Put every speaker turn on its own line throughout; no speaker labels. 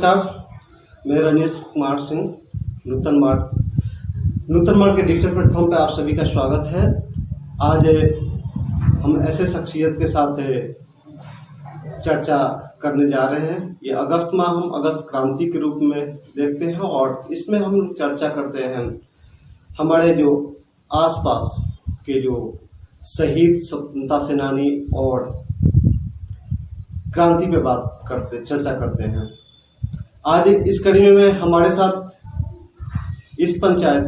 नमस्कार, मैं रजनीश कुमार सिंह नूतन मार्ग के डिजिटल प्लेटफॉर्म पर आप सभी का स्वागत है। आज हम ऐसे शख्सियत के साथ चर्चा करने जा रहे हैं। ये अगस्त माह हम अगस्त क्रांति के रूप में देखते हैं और इसमें हम चर्चा करते हैं हमारे जो आसपास के जो शहीद स्वतंत्रता सेनानी और क्रांति पे चर्चा करते हैं। आज इस कड़ी में हमारे साथ इस पंचायत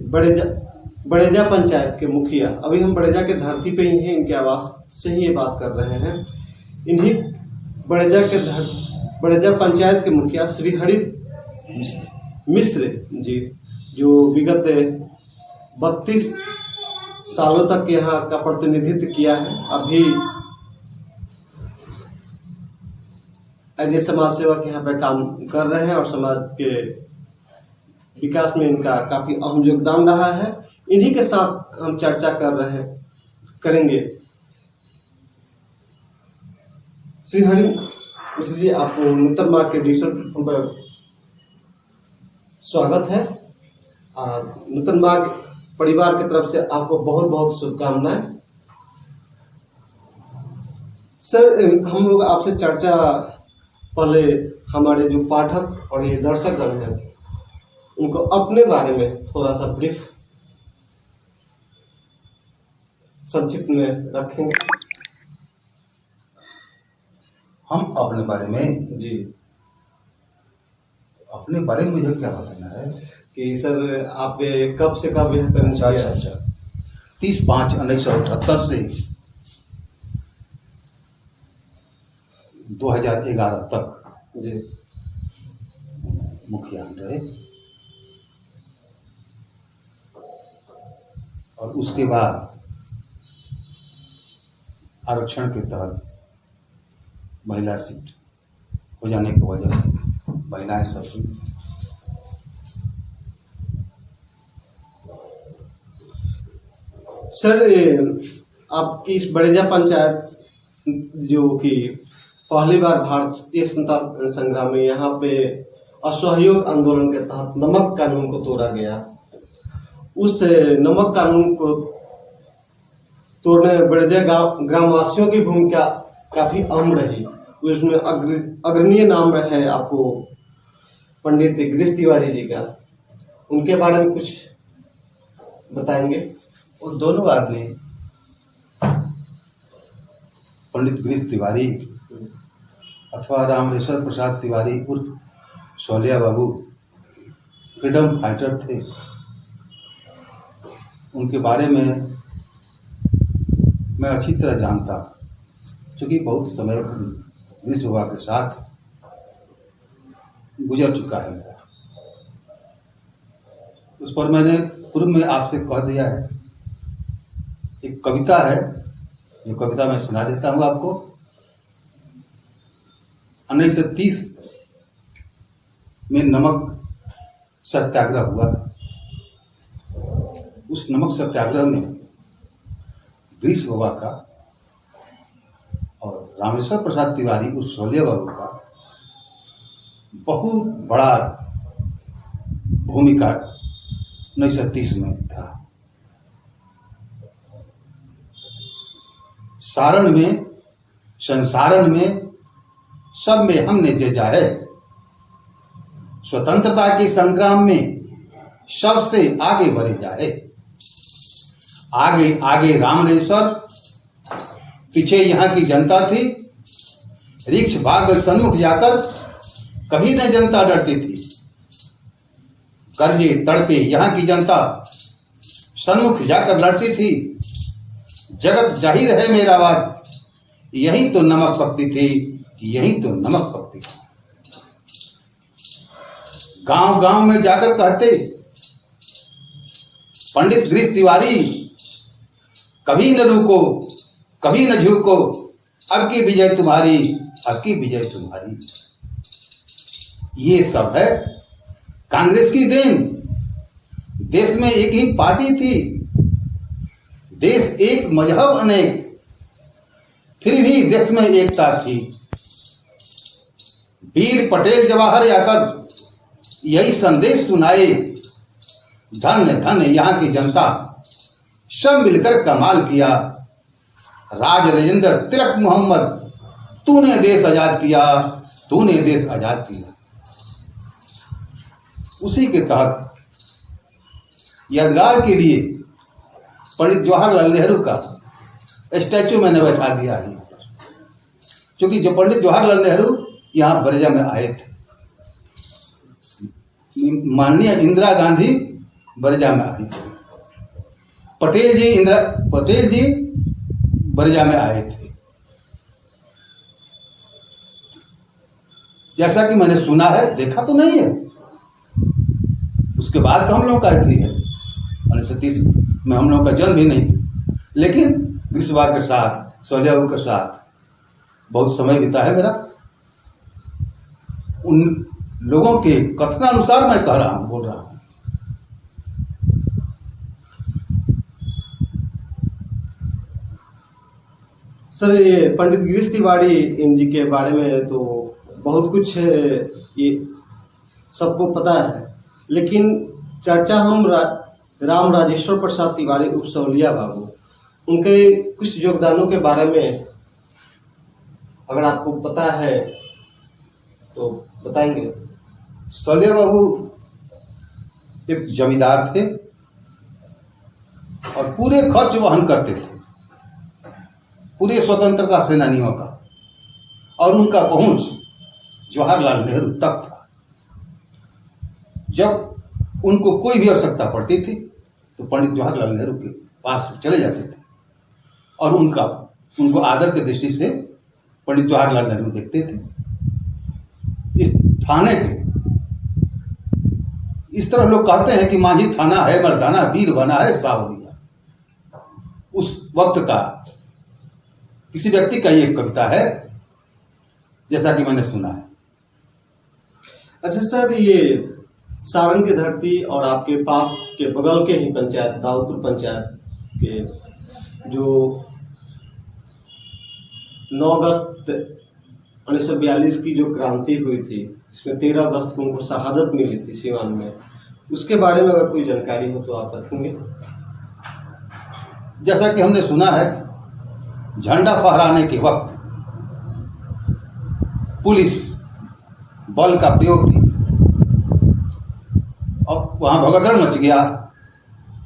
बड़ेजा पंचायत के मुखिया, अभी हम बड़ेजा के धरती पे ही हैं, इनके आवास से ही ये बात कर रहे हैं। इन्हीं बड़ेजा पंचायत के मुखिया श्री हरि मिश्र जी, जो विगत 32 सालों तक यहाँ का प्रतिनिधित्व किया है, अभी एज ए समाज सेवक यहाँ पे काम कर रहे हैं और समाज के विकास में इनका काफी अहम योगदान रहा है। इन्हीं के साथ हम चर्चा करेंगे। श्री हरि मिश्र जी, आप नूतन मार्ग के डिजिटल प्लेटफॉर्म पर स्वागत है। नूतन मार्ग परिवार की तरफ से आपको बहुत बहुत शुभकामनाएं। सर, हम लोग आपसे चर्चा पहले हमारे जो पाठक और ये दर्शकगण हैं उनको अपने बारे में थोड़ा सा ब्रीफ संक्षिप्त में रखेंगे।
हम अपने बारे में
जी,
अपने बारे में मुझे क्या बताना है
कि सर आप कब से कब यहाँ पे?
अच्छा 30/5/1978 से 2011 तक
जी
मुखिया रहे और उसके बाद आरक्षण के तहत महिला सीट हो जाने की वजह से महिलाएं सब
सर, आपकी इस बड़ेजा पंचायत जो कि पहली बार भारतीय स्वतंत्रता संग्राम में यहाँ पे असहयोग आंदोलन के तहत नमक कानून को तोड़ा गया, उस नमक कानून को तोड़ने में बड़ेजा ग्रामवासियों की भूमिका काफी अहम रही। उसमें अग्रणीय नाम है आपको पंडित गिरीश तिवारी जी का, उनके बारे में कुछ बताएंगे?
वो दोनों आदमी पंडित गिरीश तिवारी अथवा रामेश्वर प्रसाद तिवारी उर्फ शौलिया बाबू फ्रीडम फाइटर थे। उनके बारे में मैं अच्छी तरह जानता, क्योंकि बहुत समय गिरीश बाबा के साथ गुजर चुका है मेरा। उस पर मैंने पूर्व में आपसे कह दिया है। एक कविता है, जो कविता मैं सुना देता हूँ आपको। 1930 में नमक सत्याग्रह हुआ। उस नमक सत्याग्रह में गिरीश बाबा का और रामेश्वर प्रसाद तिवारी उस शौलिया बाबू का बहुत बड़ा भूमिका 1930 में था। सारण में, संसारण में, सब में हमने जेजा है। स्वतंत्रता के संग्राम में सबसे आगे बढ़े जाए। आगे आगे रामरेश्वर, पीछे यहाँ की जनता थी। रिक्ष भाग सन्मुख जाकर कभी न जनता डरती थी। कर्जे तड़पे यहाँ की जनता सन्मुख जाकर लड़ती थी। जगत जाहिर है मेरा बात, यही तो नमक पकती थी, यही तो नमक पकती थी। गांव गांव में जाकर कहते पंडित गिरीश तिवारी, कभी न रुको, कभी न झुको, अब की विजय तुम्हारी, अब की विजय तुम्हारी। ये सब है कांग्रेस की देन। देश में एक ही पार्टी थी, देश एक, मजहब अनेक, फिर भी देश में एकता थी। वीर पटेल जवाहर आकर यही संदेश सुनाए, धन्य धन्य यहाँ की जनता, सब मिलकर कमाल किया। राज राजेंद्र तिलक मोहम्मद, तूने देश आजाद किया, तूने देश आजाद किया। उसी के तहत यादगार के लिए पंडित जवाहरलाल नेहरू का स्टैचू मैंने बैठा दिया है, क्योंकि जो पंडित जवाहरलाल नेहरू यहाँ बरेजा में आए थे, माननीय इंदिरा गांधी बरेजा में आई थी, पटेल जी बरेजा में आए थे। जैसा कि मैंने सुना है, देखा तो नहीं है, उसके बाद तो हम लोगों का थी है 1930 में, हम लोगों का जन्म भी नहीं था, लेकिन विश्वा के साथ, सोलियाबू के साथ बहुत समय बीता है मेरा। उन लोगों के कथनानुसार मैं कह रहा हूँ, बोल रहा हूँ।
सर, ये पंडित गिरीश तिवारी इनजी के बारे में तो बहुत कुछ ये सबको पता है, लेकिन चर्चा हम राम राजेश्वर प्रसाद तिवारी उपसौलिया बाबू, उनके कुछ योगदानों के बारे में अगर आपको पता है तो बताएंगे।
सौलिया बाबू एक जमींदार थे और पूरे खर्च वहन करते थे पूरे स्वतंत्रता सेनानियों का, और उनका पहुंच जवाहरलाल नेहरू तक था। जब उनको कोई भी आवश्यकता पड़ती थी तो पंडित जवाहरलाल नेहरू के पास चले जाते थे, और उनको आदर की दृष्टि से पंडित जवाहरलाल नेहरू देखते थे। इस थाने के इस तरह लोग कहते हैं कि माझी थाना है मर्दाना, वीर बना है सावरिया। उस वक्त का किसी व्यक्ति का ये कविता है, जैसा कि मैंने सुना है।
अच्छा सर, ये सारण की धरती और आपके पास के बगल के ही पंचायत दाऊदपुर पंचायत के जो 9 अगस्त 1942 की जो क्रांति हुई थी, इसमें 13 अगस्त को उनको शहादत मिली थी सीवान में, उसके बारे में अगर कोई जानकारी हो तो आप रखेंगे।
जैसा कि हमने सुना है, झंडा फहराने के वक्त पुलिस बल का प्रयोग थी और वहाँ भगदड़ मच गया,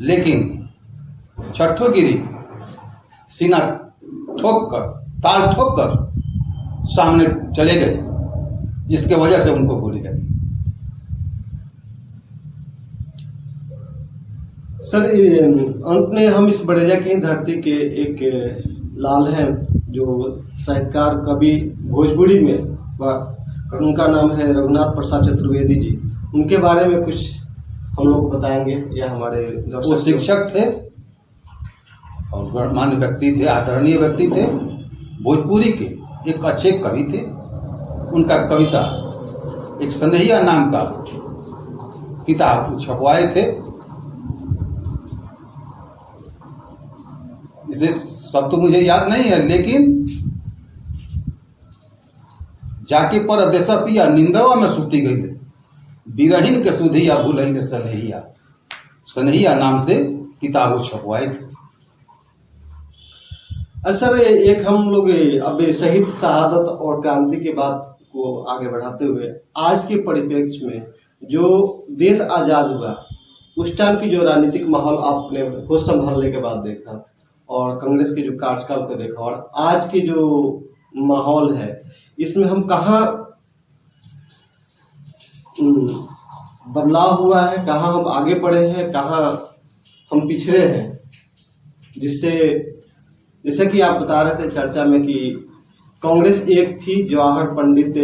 लेकिन छठो गिरी सीना ठोक कर, ताल ठोक कर सामने चले गए, जिसके वजह से उनको गोली लगी।
सर, अंत में हम इस बड़ेजा की धरती के एक लाल हैं जो साहित्यकार कवि भोजपुरी में, उनका नाम है रघुनाथ प्रसाद चतुर्वेदी जी, उनके बारे में कुछ हम लोग को बताएंगे या हमारे
वो शिक्षक थे और गणमान्य व्यक्ति थे, आदरणीय व्यक्ति थे, भोजपुरी के एक अच्छे कवि थे। उनका कविता एक सनहिया नाम का किताब छपवाए थे, इसे सब तो मुझे याद नहीं है, लेकिन जाके पर देश पिया निंदवा में सुती गई थे, बिरहिन के सुधिया भूलैले सनहिया, सनहिया नाम से किताब छपवाए थे।
सर, एक हम लोग अब शहीद शहादत और क्रांति की बात को आगे बढ़ाते हुए आज के परिप्रेक्ष्य में जो देश आज़ाद हुआ उस टाइम की जो राजनीतिक माहौल आपने होश संभालने के बाद देखा और कांग्रेस के जो कार्यकाल को देखा और आज की जो माहौल है, इसमें हम कहाँ बदलाव हुआ है, कहाँ हम आगे बढ़े हैं, कहाँ हम पिछड़े हैं, जिससे जैसे कि आप बता रहे थे चर्चा में कि कांग्रेस एक थी, जवाहर पंडित,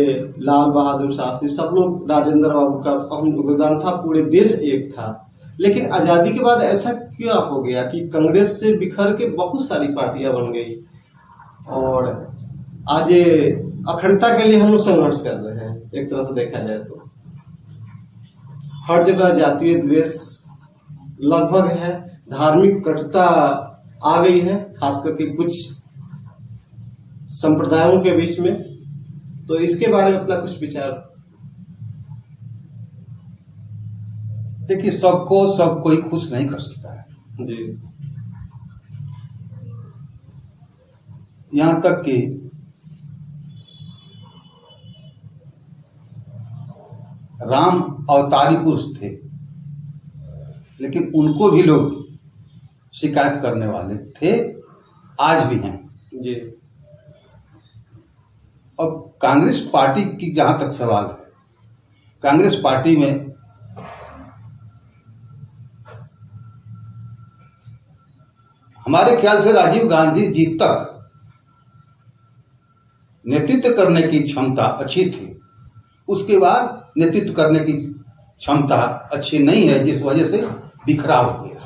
लाल बहादुर शास्त्री, सब लोग, राजेंद्र बाबू का अहम योगदान था, पूरे देश एक था। लेकिन आज़ादी के बाद ऐसा क्या हो गया कि कांग्रेस से बिखर के बहुत सारी पार्टियां बन गई और आज अखंडता के लिए हम लोग संघर्ष कर रहे हैं। एक तरह से देखा जाए तो हर जगह जातीय द्वेष लगभग है, धार्मिक कटुता आ गई है, खास करके कुछ संप्रदायों के बीच में। तो इसके बारे में अपना कुछ विचार।
देखिए, सबको सब कोई खुश नहीं कर सकता है।
जी
यहां तक कि राम अवतारी पुरुष थे, लेकिन उनको भी लोग शिकायत करने वाले थे, आज भी हैं।
जी
अब कांग्रेस पार्टी की जहां तक सवाल है, कांग्रेस पार्टी में हमारे ख्याल से राजीव गांधी जी तक नेतृत्व करने की क्षमता अच्छी थी, उसके बाद नेतृत्व करने की क्षमता अच्छी नहीं है, जिस वजह से बिखराव हो गया।